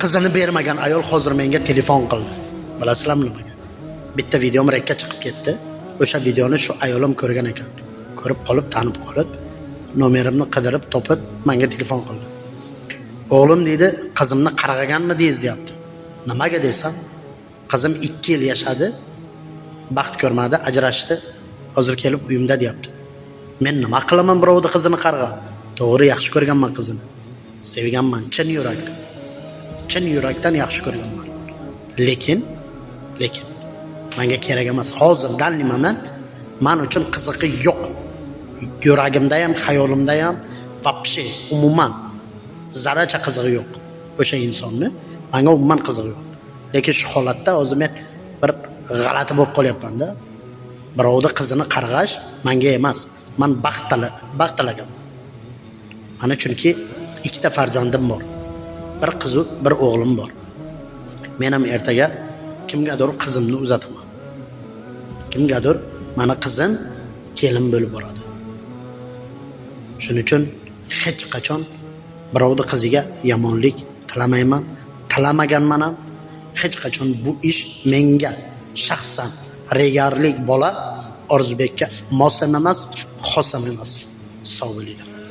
Qizini bermagan ayol hozir menga telefon qildi. Bilasizlarmi nimaga? Bitta videom rekka chiqib ketdi. O'sha videoni shu ayolim ko'rgan ekan. Ko'rib qolib, tanib qolib, nomerimni qidirib topib menga telefon qildi. O'g'lim deydi, qizimni qarg'aganmi deysiz deyapti. Nimaga desam, qizim 2 yil yashadi, baxt ko'rmadi, ajrashdi. Hozir kelib uyimda deyapti. Men nima qilaman birovni qizini qarg'ab? To'g'ri, yaxshi ko'rganman qizini. Sevganman chin yurakdan. Chin yurakdan yaxshi ko'rganman. Lekin menga kerak emas. Hozir dalli moment men uchun qiziqi yo'q. Yuragimda ham, xayolimda ham vobshe umuman zarracha qizig'i yo'q. O'sha insonni menga umuman qizig'i yo'q. Lekin shu holatda hozir men bir g'alati bo'lib qolyapman-da. Birovni qizini qarg'ash menga emas. Men baxt tilaganman. Mana chunki 2 farzandim bor. Bir qiz, bir o'g'lim bor. Men ham ertaga kimgadir qizimni uzataman. Kimgadir meni qizim kelin bo'lib boradi. Shuning uchun hech qachon birovni qiziga yomonlik tilamayman, tilamaganman ham. Hech qachon bu ish menga shaxsan regarlik bola Orzubekka mos emas, xos emas. Sog' bo'linglar.